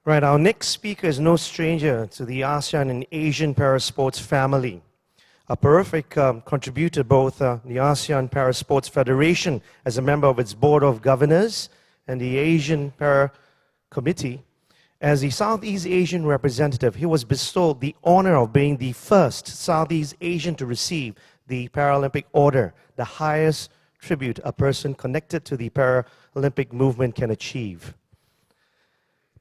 Right, our next speaker is no stranger to the ASEAN and Asian Parasports family. A prolific contributor both the ASEAN Parasports Federation as a member of its board of governors and the Asian Para Committee. As the Southeast Asian representative, he was bestowed the honor of being the first Southeast Asian to receive the Paralympic Order, the highest tribute a person connected to the Paralympic movement can achieve.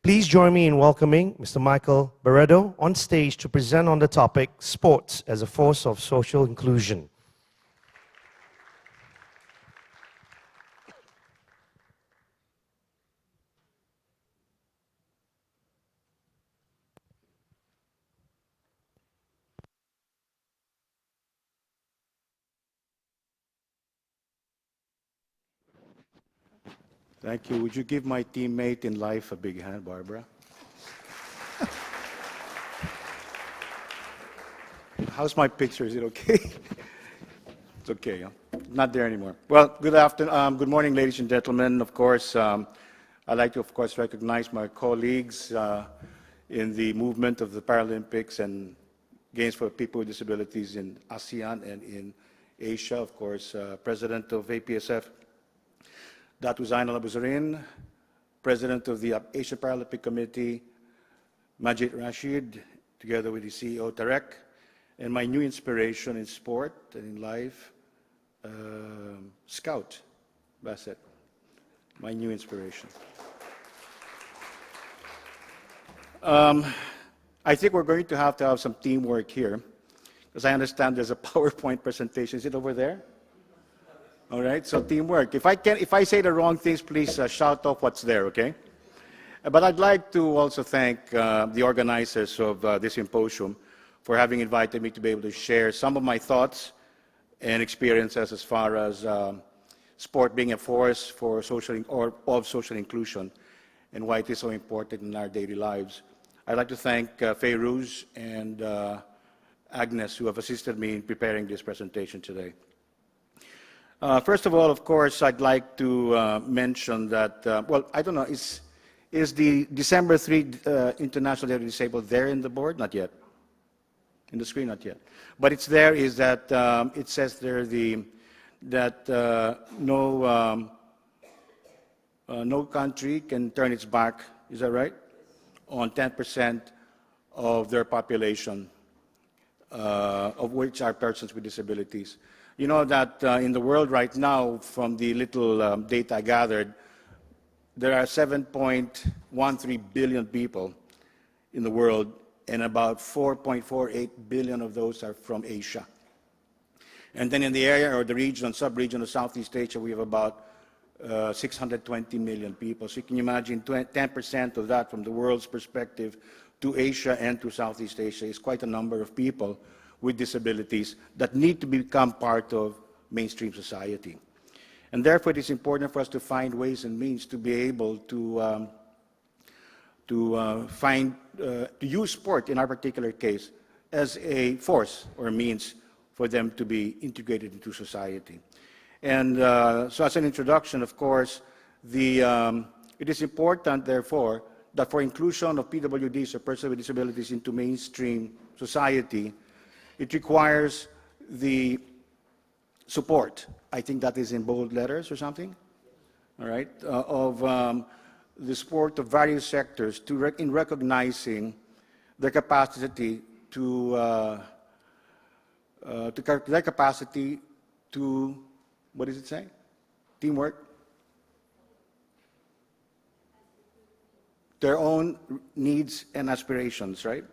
Please join me in welcoming Mr. Michael Barredo on stage to present on the topic, Sports as a Force of Social Inclusion. Thank you. Would you give my teammate in life a big hand, Barbara? How's my picture? Is it okay? It's okay, huh? Not there anymore. Well, good afternoon, good morning, ladies and gentlemen. Of course, I'd like to, of course, recognize my colleagues in the movement of the Paralympics and Games for People with Disabilities in ASEAN and in Asia. Of course, President of APSF, Datu Zainal Abuzarin, President of the Asian Paralympic Committee, Majid Rashid, together with the CEO, Tarek, and my new inspiration in sport and in life, Scout Bassett, my new inspiration. I think we're going to have some teamwork here, because I understand there's a PowerPoint presentation. Is it over there? All right, so teamwork. If I say the wrong things, please shout off what's there, okay? But I'd like to also thank the organizers of this symposium for having invited me to be able to share some of my thoughts and experiences as far as sport being a force for of social inclusion and why it is so important in our daily lives. I'd like to thank Fayrouz and Agnes, who have assisted me in preparing this presentation today. First of all, of course, I'd like to mention that, well, I don't know, is the December 3 International Day of the Disabled there in the board? Not yet. In the screen, not yet. But it's there, is that it says there that no country can turn its back, is that right? On 10% of their population, of which are persons with disabilities. You know that in the world right now, from the little data I gathered, there are 7.13 billion people in the world, and about 4.48 billion of those are from Asia. And then in the area or the region, sub-region of Southeast Asia, we have about 620 million people. So you can imagine 10% of that from the world's perspective to Asia and to Southeast Asia is quite a number of people with disabilities that need to become part of mainstream society. And therefore, it is important for us to find ways and means to be able to use sport, in our particular case, as a force or a means for them to be integrated into society. And so as an introduction, of course, it is important, therefore, that for inclusion of PWDs or persons with disabilities into mainstream society, it requires the support, I think that is in bold letters or something, all right, of the support of various sectors in recognizing their capacity to what does it say? Teamwork? Their own needs and aspirations, right?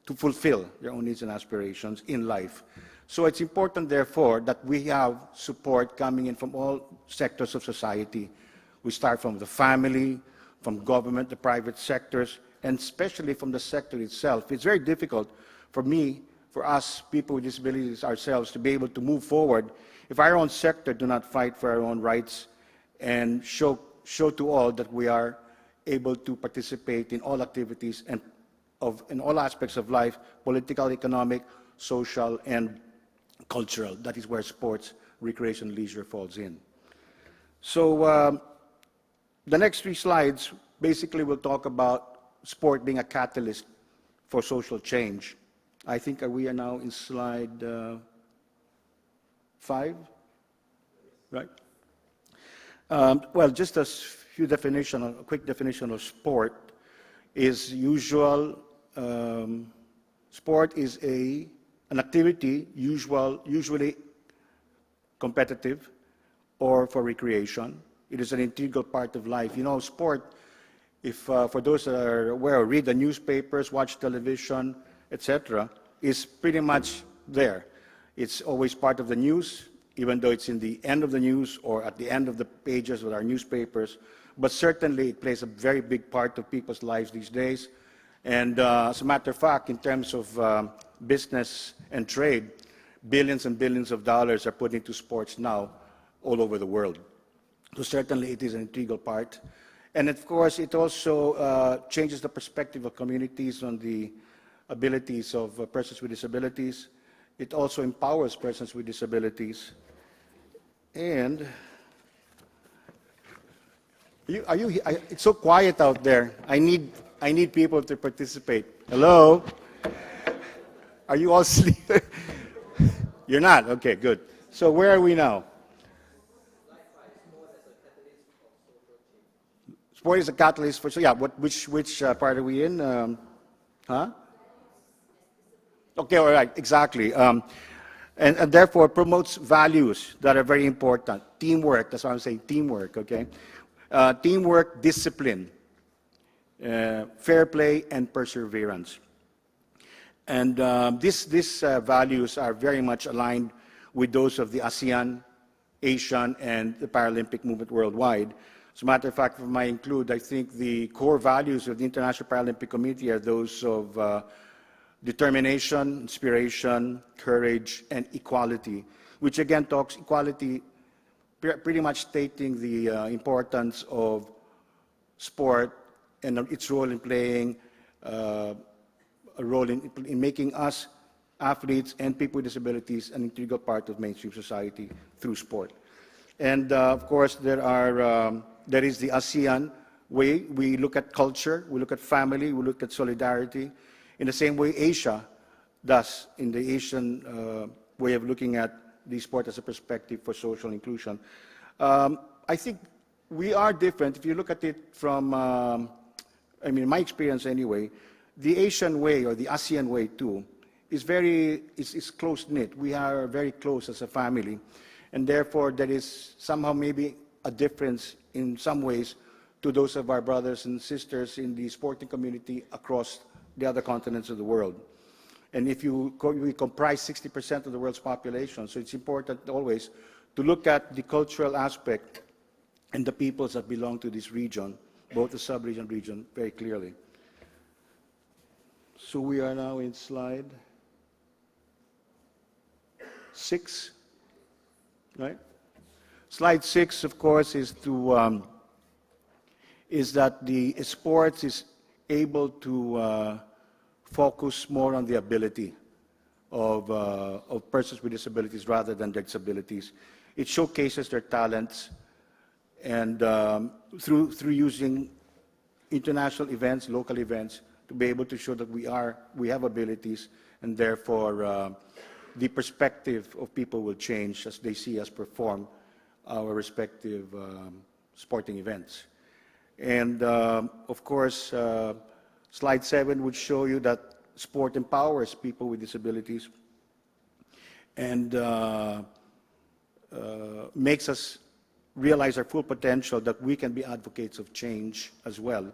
To fulfill their own needs and aspirations in life. So it's important, therefore, that we have support coming in from all sectors of society. We start from the family, from government, the private sectors, and especially from the sector itself. It's very difficult for us, people with disabilities ourselves, to be able to move forward if our own sector do not fight for our own rights and show to all that we are able to participate in all activities and in all aspects of life, political, economic, social, and cultural. That is where sports, recreation, leisure falls in. So the next three slides basically will talk about sport being a catalyst for social change. I think we are now in slide 5, right? Well, just a quick definition of sport is usual. Sport is an activity usually competitive or for recreation. It is an integral part of life. You know, sport, if for those that are aware, read the newspapers, watch television, etc., is pretty much there. It's always part of the news, even though it's in the end of the news or at the end of the pages of our newspapers. But certainly it plays a very big part of people's lives these days. And as a matter of fact, in terms of business and trade, billions and billions of dollars are put into sports now all over the world. So certainly it is an integral part. And of course, it also changes the perspective of communities on the abilities of persons with disabilities. It also empowers persons with disabilities. And it's so quiet out there. I need people to participate. Hello? Are you all asleep? You're not? Okay, good. So where are we now? Sport is a catalyst for, so yeah, which part are we in? Huh? Okay, all right, exactly. And therefore promotes values that are very important. Teamwork, that's why I'm saying teamwork, okay? Teamwork, discipline, fair play, and perseverance. And these values are very much aligned with those of the ASEAN, Asian, and the Paralympic movement worldwide. As a matter of fact, if I include, I think the core values of the International Paralympic Committee are those of determination, inspiration, courage, and equality, which again talks equality, pretty much stating the importance of sport and its role in playing a role in making us athletes and people with disabilities an integral part of mainstream society through sport. And of course, there is the ASEAN way. We look at culture, we look at family, we look at solidarity. In the same way Asia does, in the Asian way of looking at the sport as a perspective for social inclusion. I think we are different. If you look at it from, I mean, my experience anyway, the Asian way, or the ASEAN way too, is close-knit. We are very close as a family. And therefore, there is somehow maybe a difference in some ways to those of our brothers and sisters in the sporting community across the other continents of the world. And if we comprise 60% of the world's population, so it's important always to look at the cultural aspect and the peoples that belong to this region, both the sub-region and region, very clearly. So we are now in slide 6, right? Slide 6, of course, is that the sports is able to focus more on the ability of persons with disabilities rather than their disabilities. It showcases their talents, and through using international events, local events, to be able to show that we have abilities, and therefore the perspective of people will change as they see us perform our respective sporting events. And of course, slide 7 would show you that sport empowers people with disabilities and makes us realize our full potential, that we can be advocates of change as well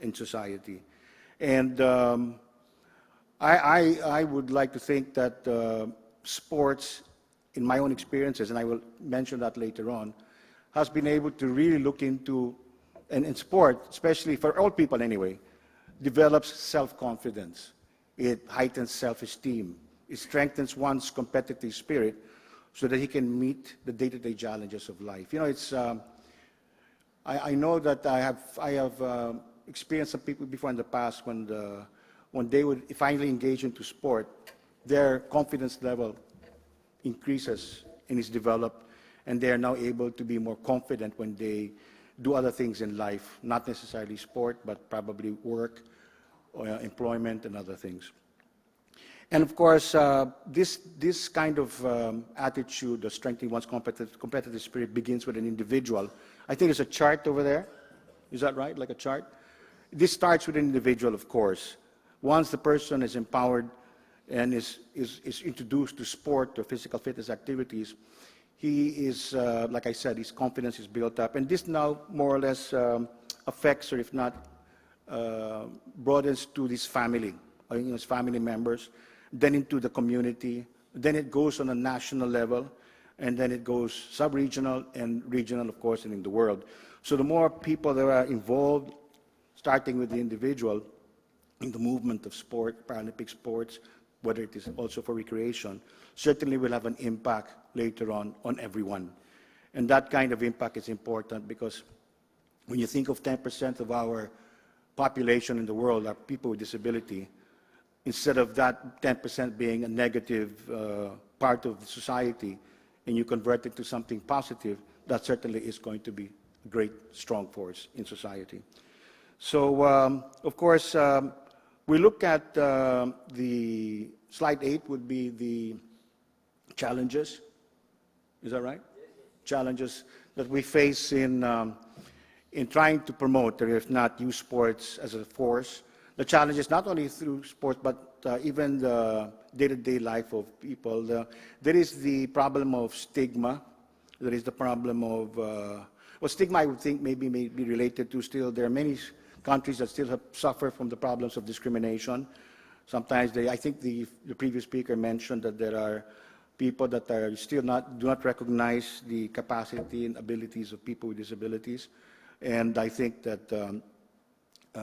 in society. And I would like to think that sports, in my own experiences, and I will mention that later on, has been able to really look into, and in sport, especially for all people anyway, develops self-confidence. It heightens self-esteem. It strengthens one's competitive spirit so that he can meet the day-to-day challenges of life. You know, it's, I know that I have experienced some people before in the past when they would finally engage into sport, their confidence level increases and is developed, and they are now able to be more confident when they do other things in life, not necessarily sport, but probably work, employment and other things. And of course, this kind of attitude of strengthening one's competitive spirit begins with an individual. I think there's a chart over there. Is that right, like a chart? This starts with an individual, of course. Once the person is empowered and is introduced to sport or physical fitness activities, he is, like I said, his confidence is built up. And this now more or less affects, or if not, broadens to his family, or, his family members, then into the community. Then it goes on a national level, and then it goes sub-regional and regional, of course, and in the world. So the more people that are involved, starting with the individual, in the movement of sport, Paralympic sports, whether it is also for recreation, certainly will have an impact later on everyone. And that kind of impact is important because when you think of 10% of our population in the world are people with disability, instead of that 10% being a negative part of the society, and you convert it to something positive, that certainly is going to be a great, strong force in society. So, of course, we look at the slide 8 would be the challenges. Is that right? Challenges that we face in trying to promote, or if not, use sports as a force. The challenge is not only through sports, but even the day-to-day life of people. There is the problem of stigma. There is the problem of, well, stigma I would think may be related to still, there are many countries that still suffer from the problems of discrimination. Sometimes I think the previous speaker mentioned that there are people that are still do not recognize the capacity and abilities of people with disabilities. And I think that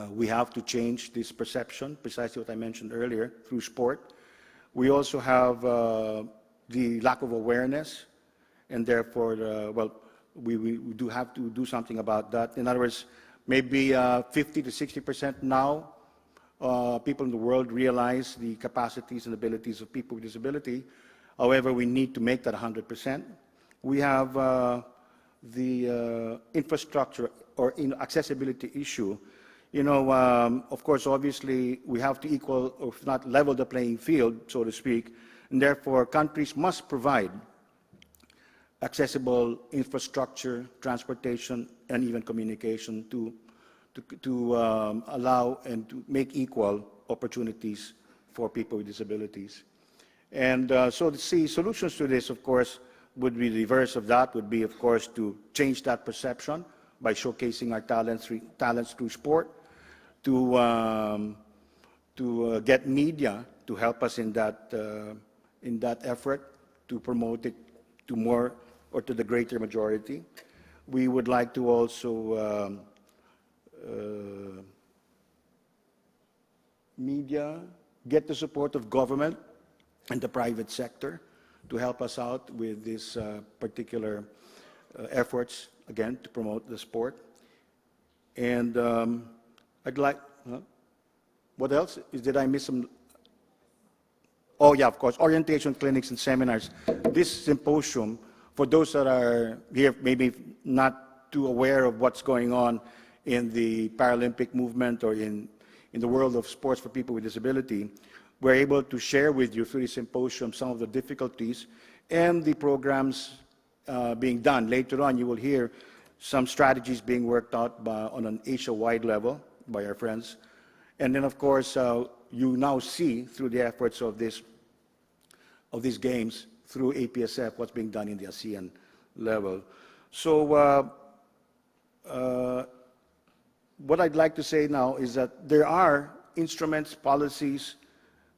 we have to change this perception, precisely what I mentioned earlier, through sport. We also have the lack of awareness, and therefore, well, we do have to do something about that. In other words, maybe 50 to 60% now, people in the world realize the capacities and abilities of people with disability. However, we need to make that 100%. We have the infrastructure or accessibility issue. You know, of course, obviously, we have to equal, or if not level the playing field, so to speak, and therefore countries must provide accessible infrastructure, transportation, and even communication to allow and to make equal opportunities for people with disabilities. And so to see solutions to this, of course, would be the reverse of that, would be, of course, to change that perception by showcasing our talents through sport, to get media to help us in that effort, to promote it to more or to the greater majority. We would like to also media, get the support of government and the private sector to help us out with these particular efforts, again, to promote the sport. And I'd like, what else? Did I miss some? Oh yeah, of course, orientation clinics and seminars. This symposium, for those that are here maybe not too aware of what's going on in the Paralympic movement or in the world of sports for people with disability, we're able to share with you through the symposium some of the difficulties and the programs being done. Later on, you will hear some strategies being worked out on an Asia-wide level by our friends. And then, of course, you now see through the efforts of these games, through APSF, what's being done in the ASEAN level. So what I'd like to say now is that there are instruments, policies,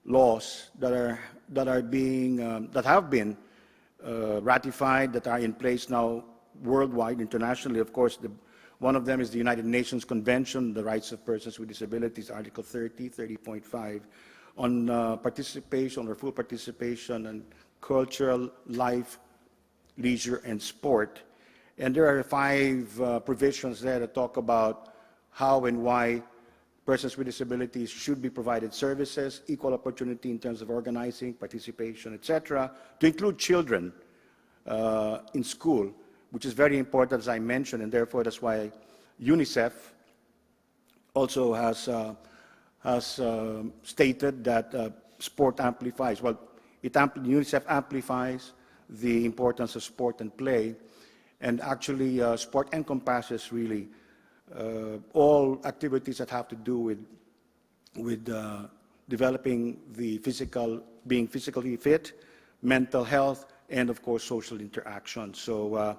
laws that have been ratified, that are in place now worldwide, internationally. Of course, one of them is the United Nations Convention on the Rights of Persons with Disabilities, Article 30.5, on participation or full participation in cultural life, leisure, and sport. And there are 5 provisions there that talk about how and why persons with disabilities should be provided services, equal opportunity in terms of organizing, participation, etc., to include children in school, which is very important, as I mentioned, and therefore that's why UNICEF also has has stated that sport amplifies. Well, UNICEF amplifies the importance of sport and play, and actually sport encompasses really all activities that have to do with developing the being physically fit, mental health, and of course social interaction. So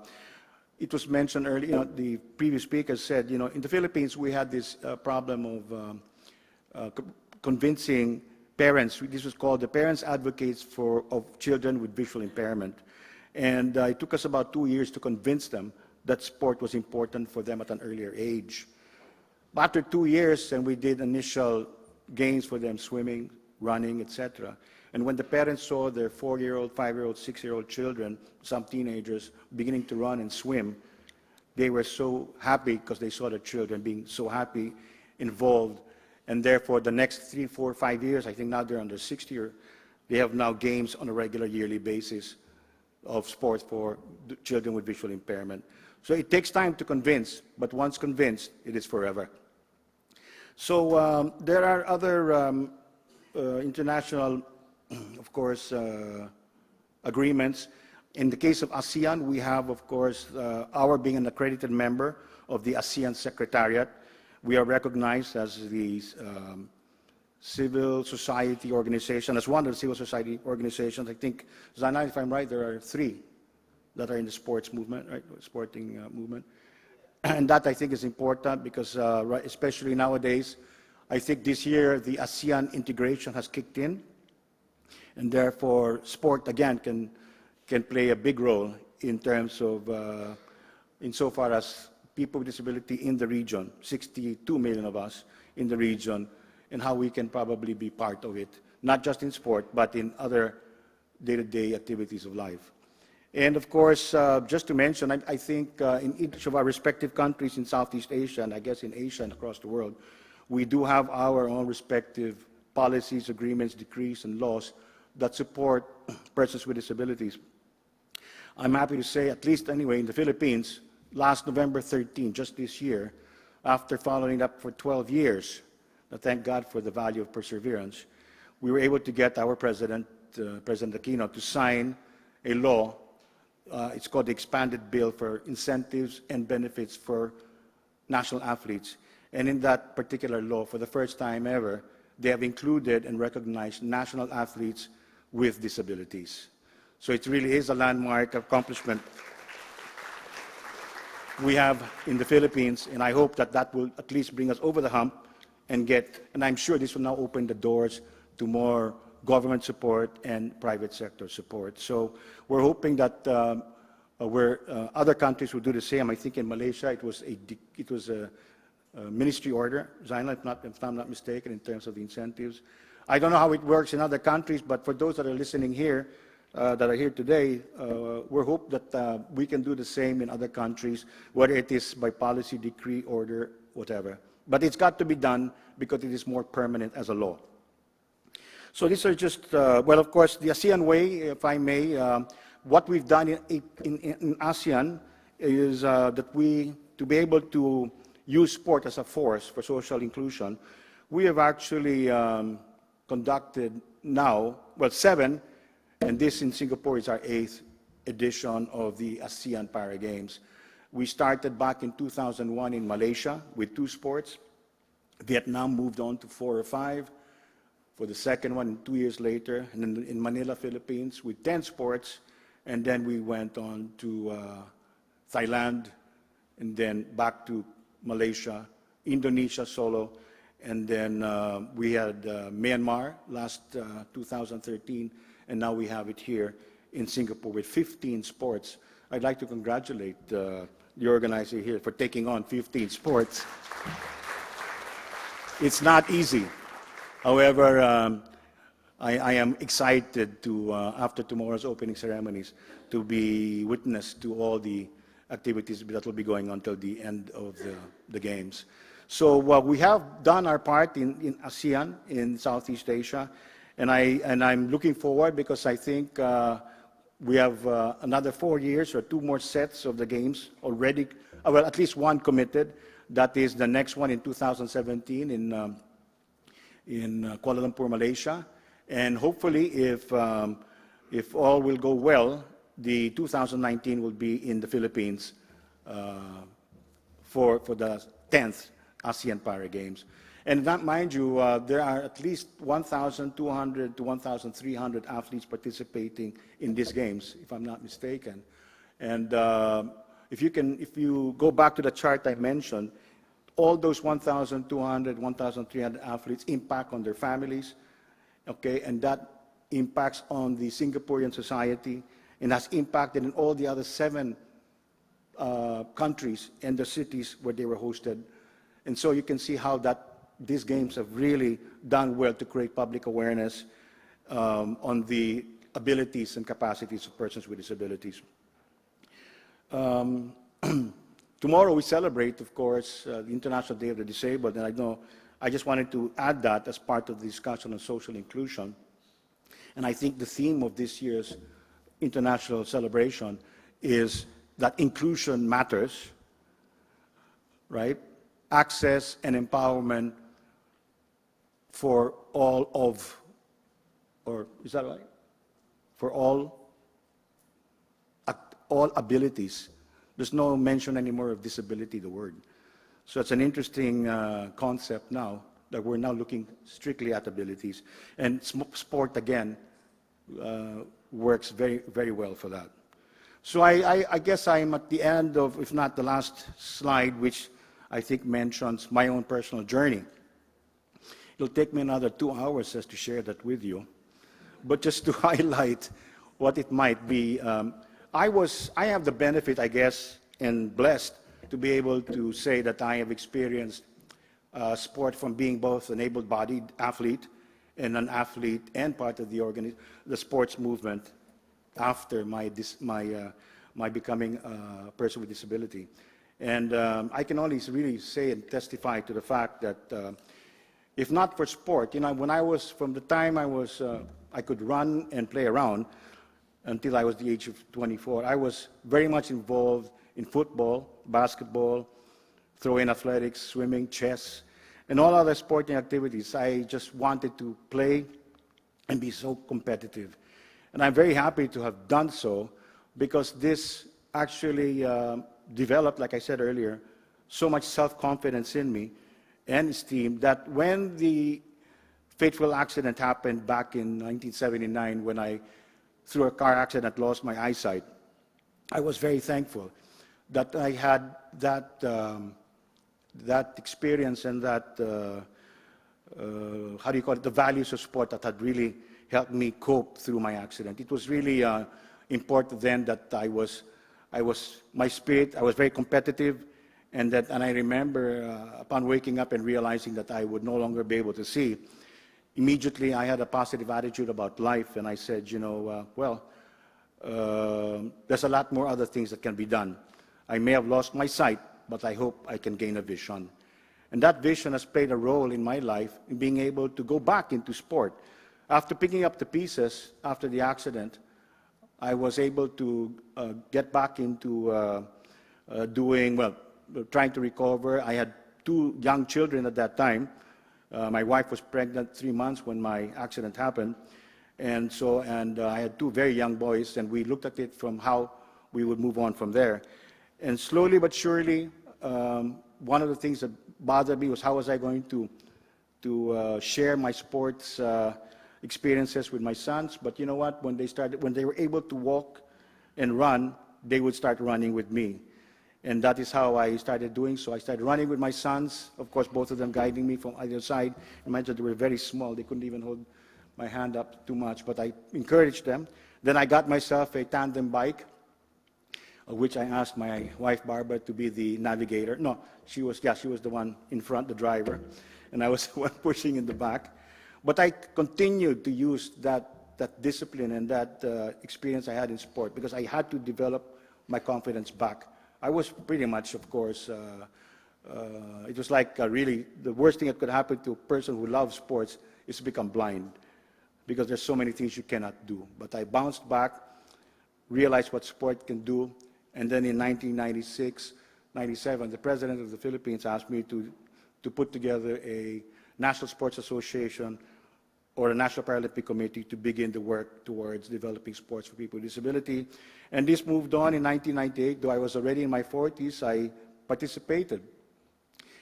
it was mentioned earlier, the previous speaker said, in the Philippines we had this problem of convincing parents. This was called the Parents Advocates of Children with Visual Impairment. And it took us about 2 years to convince them that sport was important for them at an earlier age. But after 2 years, and we did initial games for them, swimming, running, etc. And when the parents saw their 4-year-old, 5-year-old, 6-year-old children, some teenagers, beginning to run and swim, they were so happy because they saw the children being so happy, involved. And therefore, the next 3, 4, 5 years, I think now they're under 6th year, they have now games on a regular yearly basis of sports for children with visual impairment. So it takes time to convince, but once convinced, it is forever. So there are other international, of course, agreements. In the case of ASEAN, we have, of course, our being an accredited member of the ASEAN Secretariat. We are recognized as the civil society organization, as one of the civil society organizations. I think, Zana, if I'm right, there are 3 that are in the sports movement, right? Sporting movement. And that, I think, is important because, especially nowadays, I think this year the ASEAN integration has kicked in, and therefore sport, again, can play a big role in terms of, insofar as people with disability in the region, 62 million of us in the region, and how we can probably be part of it, not just in sport, but in other day-to-day activities of life. And of course, just to mention, I think in each of our respective countries in Southeast Asia, and I guess in Asia and across the world, we do have our own respective policies, agreements, decrees, and laws that support persons with disabilities. I'm happy to say, at least anyway, in the Philippines, last November 13, just this year, after following up for 12 years, thank God for the value of perseverance, we were able to get our President, President Aquino, to sign a law. It's called the Expanded Bill for Incentives and Benefits for National Athletes. And in that particular law, for the first time ever, they have included and recognized national athletes with disabilities. So it really is a landmark accomplishment we have in the Philippines, and I hope that that will at least bring us over the hump and I'm sure this will now open the doors to more government support and private sector support. So we're hoping that other countries will do the same. I think in Malaysia it was a ministry order, Zaina, if I'm not mistaken, in terms of the incentives. I don't know how it works in other countries, but for those that are listening here, that are here today, we hope that we can do the same in other countries, whether it is by policy, decree, order, whatever. But it's got to be done because it is more permanent as a law. So these are just, well, of course, the ASEAN way, if I may, what we've done in ASEAN is that to be able to use sport as a force for social inclusion, we have actually conducted now, well, 7, and this in Singapore is our 8th edition of the ASEAN Para Games. We started back in 2001 in Malaysia with 2 sports. Vietnam moved on to 4 or 5 for the second one 2 years later, and then in Manila, Philippines with 10 sports, and then we went on to Thailand, and then back to Malaysia, Indonesia solo, and then we had Myanmar last 2013, and now we have it here in Singapore with 15 sports. I'd like to congratulate the organizer here for taking on 15 sports. It's not easy. However, I am excited to, after tomorrow's opening ceremonies, to be witness to all the activities that will be going on until the end of the Games. So we have done our part in ASEAN, in Southeast Asia, and I'm looking forward because I think we have another 4 years or 2 more sets of the Games already, well, at least one committed. That is the next one in 2017 Kuala Lumpur, Malaysia. And hopefully, if all will go well, the 2019 will be in the Philippines for the 10th ASEAN Para Games. And that, mind you, there are at least 1,200 to 1,300 athletes participating in these games, if I'm not mistaken. And if you go back to the chart I mentioned, all those 1,200, 1,300 athletes impact on their families, okay, and that impacts on the Singaporean society and has impacted in all the other 7 countries and the cities where they were hosted. And so you can see how these games have really done well to create public awareness on the abilities and capacities of persons with disabilities. Tomorrow we celebrate, of course, the International Day of the Disabled, and I just wanted to add that as part of the discussion on social inclusion. And I think the theme of this year's international celebration is that inclusion matters, right? Access and empowerment for all of, or is that right? For all abilities. There's no mention anymore of disability, the word. So it's an interesting concept now that we're now looking strictly at abilities. And sport, again, works very, very well for that. So I guess I'm at the end of, if not the last slide, which I think mentions my own personal journey. It'll take me another 2 hours just to share that with you. But just to highlight what it might be, I have the benefit, I guess, and blessed to be able to say that I have experienced sport from being both an able-bodied athlete and an athlete and part of the sports movement after my becoming a person with disability. And I can only really say and testify to the fact that if not for sport, from the time I could run and play around until I was the age of 24, I was very much involved in football, basketball, throw-in athletics, swimming, chess, and all other sporting activities. I just wanted to play and be so competitive. And I'm very happy to have done so because this actually developed, like I said earlier, so much self-confidence in me and esteem that when the fateful accident happened back in 1979 when I, through a car accident, lost my eyesight, I was very thankful that I had that experience and that, the values of sport that had really helped me cope through my accident. It was really important then that I was very competitive, and I remember upon waking up and realizing that I would no longer be able to see, immediately I had a positive attitude about life, and I said, there's a lot more other things that can be done. I may have lost my sight, but I hope I can gain a vision. And that vision has played a role in my life in being able to go back into sport. After picking up the pieces after the accident, I was able to get back into trying to recover. I had 2 young children at that time. My wife was pregnant 3 months when my accident happened. And I had 2 very young boys, and we looked at it from how we would move on from there. And slowly but surely, one of the things that bothered me was how was I going to share my sports experiences with my sons. But you know what? When they were able to walk and run, they would start running with me. And that is how I started doing so. I started running with my sons, of course, both of them guiding me from either side. Imagine they were very small. They couldn't even hold my hand up too much, but I encouraged them. Then I got myself a tandem bike, of which I asked my wife, Barbara, to be the navigator. No, she was the one in front, the driver, and I was the one pushing in the back. But I continued to use that discipline and that experience I had in sport because I had to develop my confidence back. I was pretty much, of course, it was like really the worst thing that could happen to a person who loves sports is to become blind because there's so many things you cannot do. But I bounced back, realized what sport can do, and then in 1996, 97, the president of the Philippines asked me to put together a National Sports Association or a National Paralympic Committee to begin the work towards developing sports for people with disability. And this moved on in 1998. Though I was already in my 40s, I participated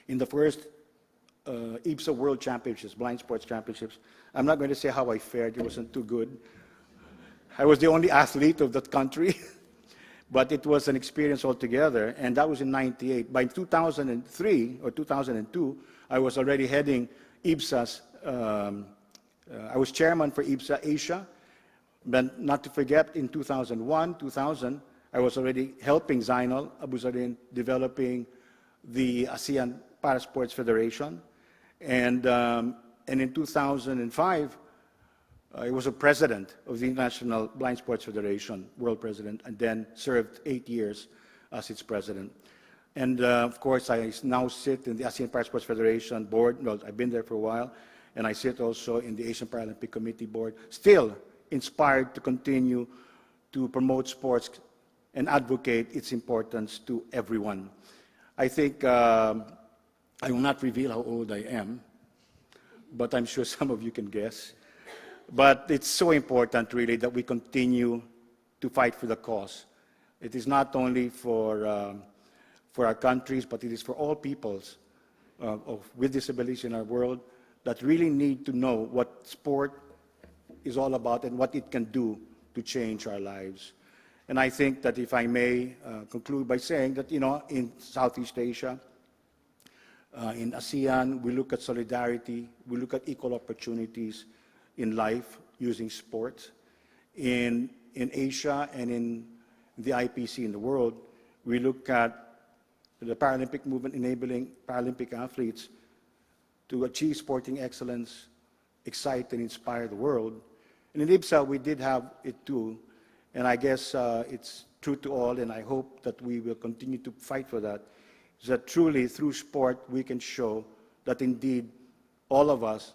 in the first IBSA World Championships, Blind Sports Championships. I'm not going to say how I fared. It wasn't too good. I was the only athlete of that country, but it was an experience altogether, and that was in 98. By 2003 or 2002, I was already heading IBSA's, I was chairman for IBSA Asia, but not to forget, in 2001, 2000, I was already helping Zainal Abuzarin developing the ASEAN Parasports Federation, and in 2005, I was a president of the International Blind Sports Federation, world president, and then served 8 years as its president. And of course, I now sit in the ASEAN Parasports Federation board. Well, I've been there for a while, and I sit also in the Asian Paralympic Committee board, still inspired to continue to promote sports and advocate its importance to everyone. I think I will not reveal how old I am, but I'm sure some of you can guess. But it's so important, really, that we continue to fight for the cause. It is not only for our countries, but it is for all peoples with disabilities in our world that really need to know what sport is all about and what it can do to change our lives. And I think that if I may conclude by saying that, in Southeast Asia, in ASEAN, we look at solidarity, we look at equal opportunities in life using sports. In Asia and in the IPC in the world, we look at the Paralympic movement enabling Paralympic athletes to achieve sporting excellence, excite and inspire the world. And in IBSA, we did have it too, and I guess it's true to all, and I hope that we will continue to fight for that, is that truly through sport we can show that indeed all of us,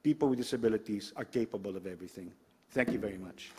people with disabilities, are capable of everything. Thank you very much.